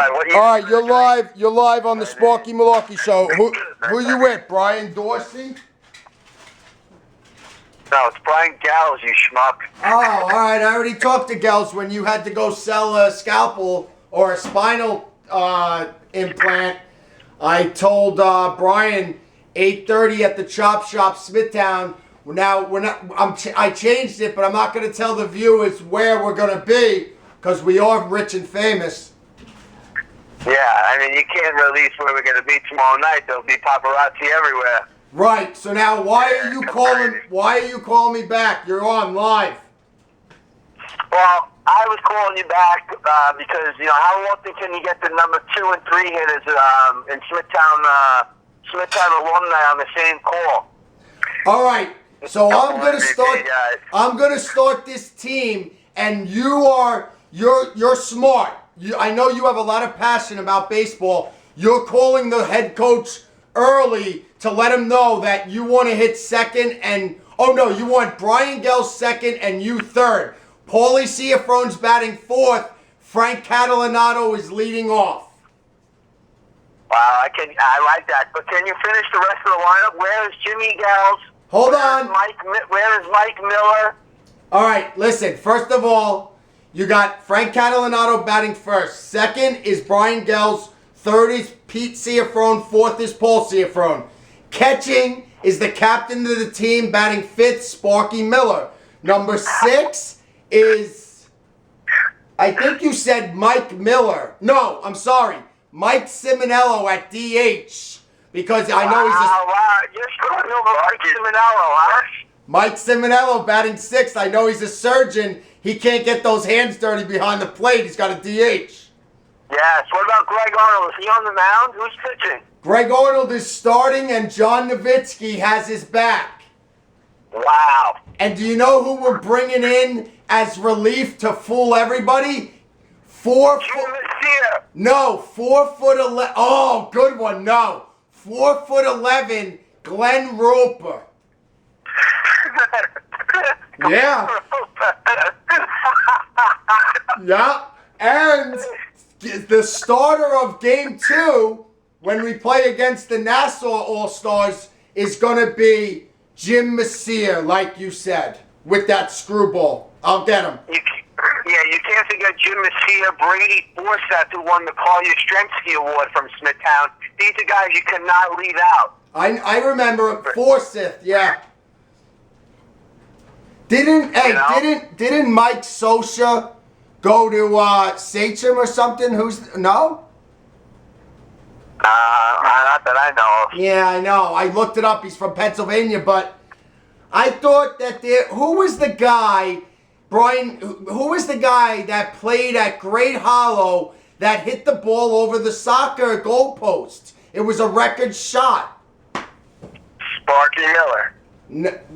right, what All right, you're live. You're live on the Sparky Milarky show. Who you with? Brian Dorsey? No, it's Brian Gallows, you schmuck. Oh, all right. I already talked to Gels when you had to go sell a scalpel or a spinal implant. I told Brian 8:30 at the Chop Shop, Smithtown. Now we're not. I changed it, but I'm not going to tell the viewers where we're going to be because we are rich and famous. Yeah, I mean you can't release where we're going to be tomorrow night. There'll be paparazzi everywhere. Right. So now, why are you calling? Why are you calling me back? You're on live. Well, I was calling you back because how often can you get the number 2 and 3 hitters in Smithtown alumni on the same call? All right. So I'm gonna start. I'm gonna start this team, and you're smart. I know you have a lot of passion about baseball. You're calling the head coach early to let him know that you want to hit second, and you want Brian Gels second and you third. Paulie Ciafrone's batting fourth. Frank Catalanato is leading off. Wow, I like that. But can you finish the rest of the lineup? Where is Jimmy Gels? Hold on. Where is Mike Miller? All right, listen. First of all, you got Frank Catalanato batting first. Second is Brian Gels. Third is Pete Ciafrone. Fourth is Paul Ciafrone. Catching is the captain of the team, batting fifth, Sparky Miller. Number 6 is, I think you said Mike Miller. No, I'm sorry. Mike Simonello at DH. Because I know he's you're starting over Mike Simonello, huh? Mike Simonello batting 6th. I know he's a surgeon. He can't get those hands dirty behind the plate. He's got a DH. Yes. What about Greg Arnold? Is he on the mound? Who's pitching? Greg Arnold is starting, and John Nowitzki has his back. Wow. And do you know who we're bringing in as relief to fool everybody? 4 foot. No, 4'11". Oh, good one. No, 4'11". Glenn Roper. Yeah. Yeah. And the starter of Game 2, when we play against the Nassau All-Stars, is going to be Jim Messier, like you said, with that screwball. I'll get him. You can't forget Jim Messier, Brady Forseth, who won the Call Yastrzemski Award from Smithtown. These are guys you cannot leave out. I remember Forseth, yeah. Didn't Mike Sosha go to Sachem or something? No? Not that I know of. Yeah, I know. I looked it up. He's from Pennsylvania, but I thought that who was the guy, Brian, who was the guy that played at Great Hollow that hit the ball over the soccer goalpost? It was a record shot. Sparky Miller.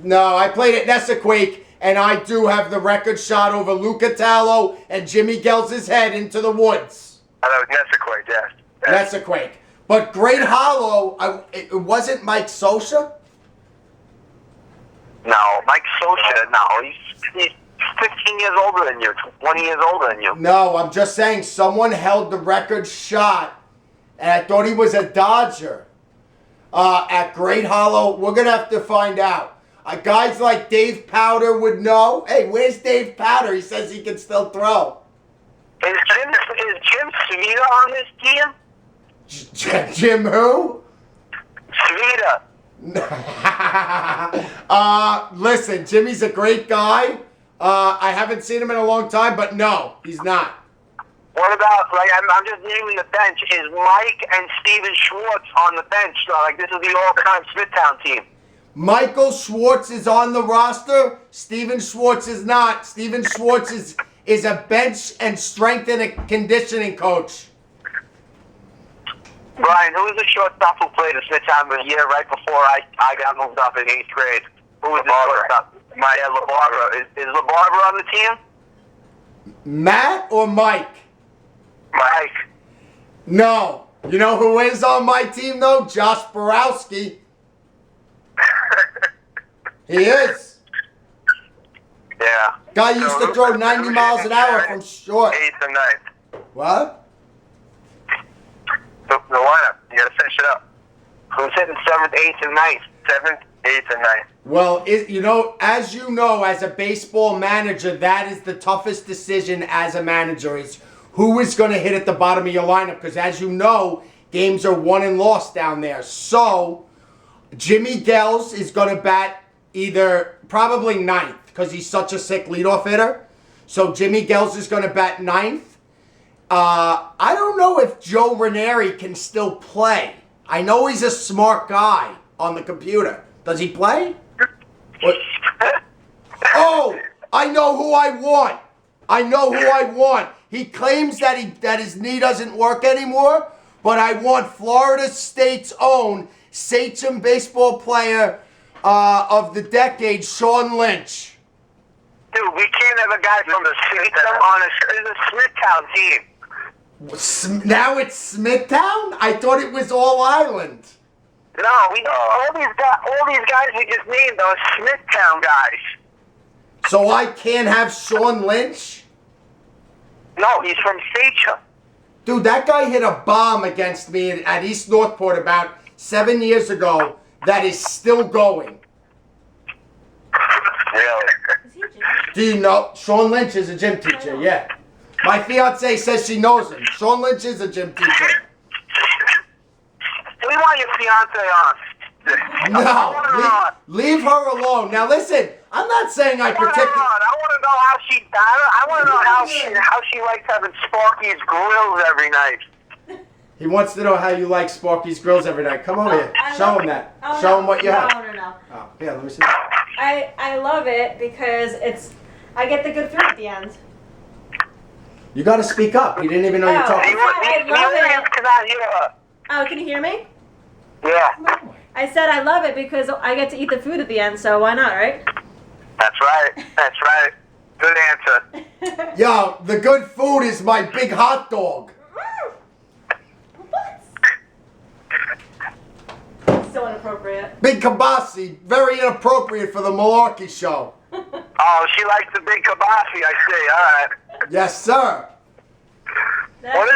No, I played at Nessaquake, and I do have the record shot over Lou Catallo and Jimmy Gels' head into the woods. I know, Nessaquake, yes. Nessaquake. But Great Hollow, it wasn't Mike Sosha? No, Mike Sosha, no. He's 15 years older than you, 20 years older than you. No, I'm just saying someone held the record shot, and I thought he was a Dodger at Great Hollow. We're going to have to find out. Guys like Dave Powder would know. Hey, where's Dave Powder? He says he can still throw. Is Jim Svita on this team? Jim who? Svita. Listen, Jimmy's a great guy. I haven't seen him in a long time, but no, he's not. What about, I'm just naming the bench. Is Mike and Steven Schwartz on the bench? So, this is the all-time Smithtown team. Michael Schwartz is on the roster. Steven Schwartz is not. Steven Schwartz is a bench and strength and conditioning coach. Brian, who was the shortstop who played at Smithtown the year right before I got moved up in 8th grade? Who was the shortstop? LaBarbera. Is LaBarbera on the team? Matt or Mike? Mike. No. You know who is on my team, though? Josh Borowski. He is. Yeah. Guy used to throw 90 miles an hour from short. 8th and 9th. What? Who's hitting 7th, 8th, and 9th? 7th, 8th, and 9th. Well, as a baseball manager, that is the toughest decision as a manager is who is going to hit at the bottom of your lineup. Because as you know, games are won and lost down there. So, Jimmy Gels is going to bat probably 9th because he's such a sick leadoff hitter. So, Jimmy Gels is going to bat 9th. I don't know if Joe Ranieri can still play. I know he's a smart guy on the computer. Does he play? What? Oh, I know who I want. He claims that his knee doesn't work anymore, but I want Florida State's own Sachem baseball player of the decade, Sean Lynch. Dude, we can't have a guy from the Smithtown on a Smithtown team. Now it's Smithtown? I thought it was All Island. No, all these guys we just named are Smithtown guys. So I can't have Sean Lynch? No, he's from Sachem. Dude, that guy hit a bomb against me at East Northport about 7 years ago that is still going. Really? Do you know? Sean Lynch is a gym teacher, yeah. My fiance says she knows him. Sean Lynch is a gym teacher. We want your fiance on. No, leave her alone. Now listen, I'm not saying I protect. I want to know how she. I want to know how she likes having Sparky's grills every night. He wants to know how you like Sparky's grills every night. Come over here. Show him that. Show him what you have. No. Oh, yeah, let me see. I love it because I get the good food at the end. You got to speak up. He didn't even know you're talking. I love it. Cannot hear her. Oh, can you hear me? Yeah. I said I love it because I get to eat the food at the end, so why not, right? That's right. Good answer. Yo, the good food is my big hot dog. What? So inappropriate. Big kibasi. Very inappropriate for the Milarky show. Oh, she likes the big kibasi, I see. All right. Yes, sir. What is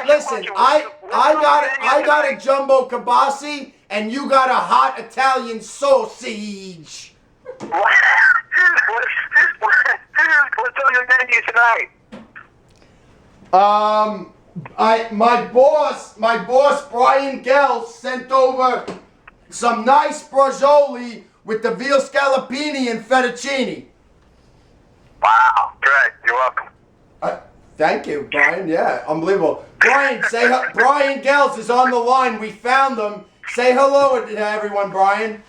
Listen, I got a jumbo kibasi, and you got a hot Italian sausage. What's on your menu tonight? My boss Brian Gels sent over some nice brocioli with the veal scallopini and fettuccine. Wow, great. You're welcome. Thank you, Brian. Yeah, unbelievable. Brian, Brian Gels is on the line. We found him. Say hello to everyone, Brian.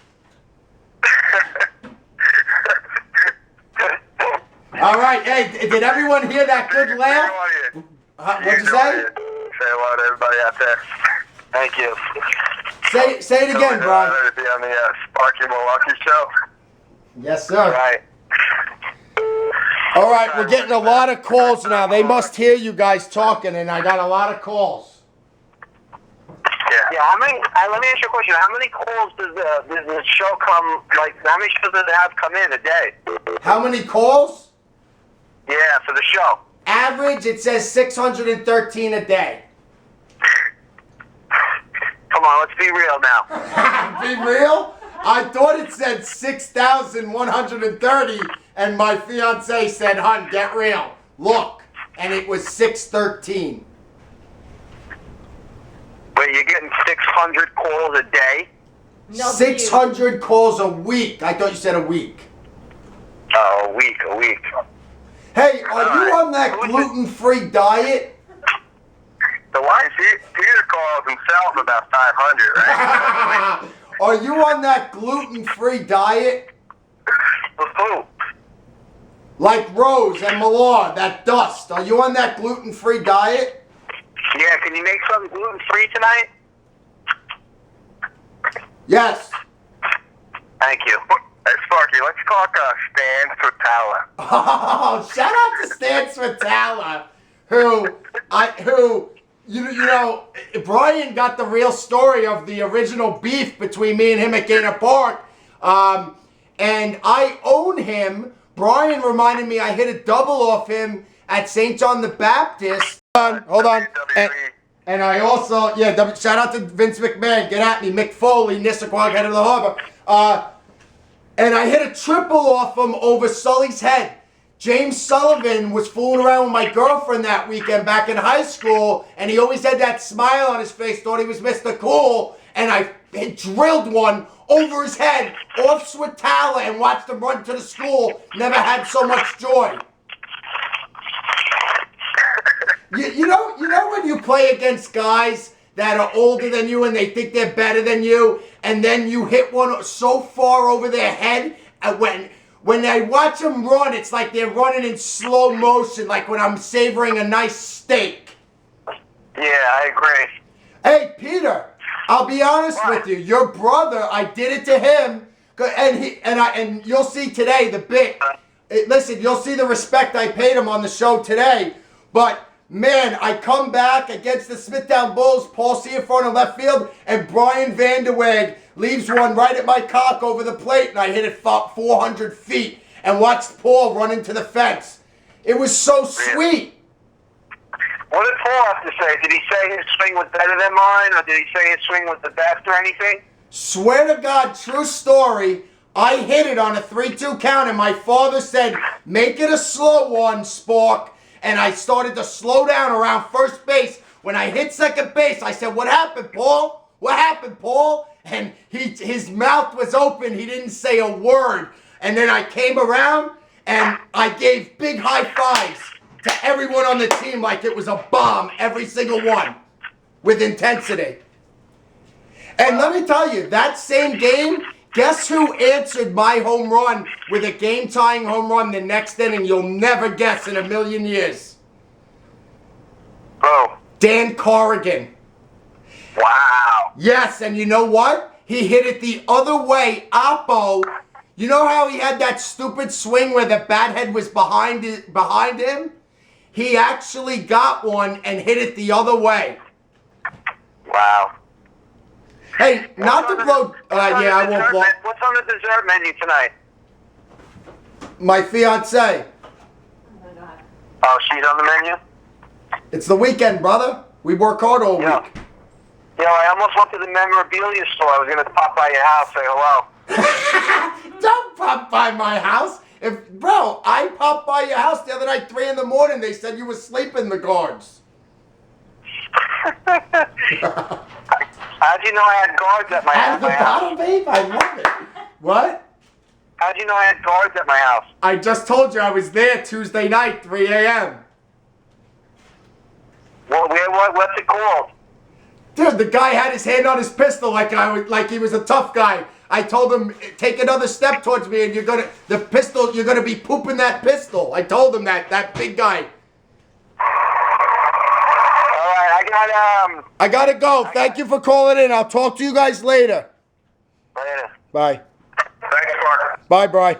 All right. Hey, did everyone hear that good laugh? What'd you say? Say hello to everybody out there. Thank you. Say it again, Brian. To be on the Sparky Milarky show. Yes, sir. Right. All right, we're getting a lot of calls now. They must hear you guys talking, and I got a lot of calls. Yeah. How many? Let me ask you a question. How many calls does the show come? Like, how many shows does it have come in a day? How many calls? Yeah, for the show. Average, it says 613 a day. Come on, let's be real now. Be real? I thought it said 6,130, and my fiance said, "Hun, get real. Look," and it was 613. Wait, you're getting 600 calls a day? No, 600 calls a week. I thought you said a week. Oh, a week. Hey, are you on that gluten-free diet? The wife, Peter calls himself about 500, right? Are you on that gluten-free diet? With who? Like Rose and Millar, that dust. Are you on that gluten-free diet? Yeah, can you make something gluten-free tonight? Yes. Thank you. Hey, Sparky, let's talk Stan Sotala. Oh, shout out to Stan Sotala, who you know, Brian got the real story of the original beef between me and him at Gaynor Park, and I own him. Brian reminded me I hit a double off him at St. John the Baptist. Hold on. And I also, shout out to Vince McMahon. Get at me. Mick Foley, Nissaquag, head of the harbor. And I hit a triple off him over Sully's head. James Sullivan was fooling around with my girlfriend that weekend back in high school, and he always had that smile on his face, thought he was Mr. Cool, and I drilled one over his head off Swatala and watched him run to the school. Never had so much joy. You know when you play against guys that are older than you and they think they're better than you, and then you hit one so far over their head, and when I watch them run, it's like they're running in slow motion, like when I'm savoring a nice steak. Yeah, I agree. Hey, Peter, I'll be honest with you. Your brother, I did it to him, and you'll see today the bit. Listen, you'll see the respect I paid him on the show today, but. Man, I come back against the Smithtown Bulls, Paul Ciafone in left field, and Brian Vanderweg leaves one right at my cock over the plate, and I hit it 400 feet and watched Paul run into the fence. It was so sweet. What did Paul have to say? Did he say his swing was better than mine, or did he say his swing was the best or anything? Swear to God, true story, I hit it on a 3-2 count, and my father said, make it a slow one, Spork. And I started to slow down around first base. When I hit second base, I said, what happened, Paul? What happened, Paul? And his mouth was open. He didn't say a word. And then I came around, and I gave big high fives to everyone on the team like it was a bomb, every single one, with intensity. And let me tell you, that same game, guess who answered my home run with a game-tying home run the next inning? You'll never guess in a million years. Oh. Dan Corrigan. Wow. Yes, and you know what? He hit it the other way. Oppo, you know how he had that stupid swing where the bat head was behind him? He actually got one and hit it the other way. Wow. Hey, not to blow... I won't blow... What's on the dessert menu tonight? My fiancée. Oh my God. Oh, she's on the menu? It's the weekend, brother. We work hard all week. Yeah, I almost went to the memorabilia store. I was going to pop by your house, say hello. Don't pop by my house. Bro, I popped by your house the other night, 3 in the morning. They said you were sleeping, the guards. How'd you know I had guards at my house? Out of the bottle, babe? I love it. What? How'd you know I had guards at my house? I just told you I was there Tuesday night, 3 a.m. Well, what's it called? Dude, the guy had his hand on his pistol like he was a tough guy. I told him, take another step towards me and you're gonna be pooping that pistol. I told him that big guy. I gotta go. Thank you for calling in. I'll talk to you guys later. Later. Bye. Thanks, Mark. Bye, Bri.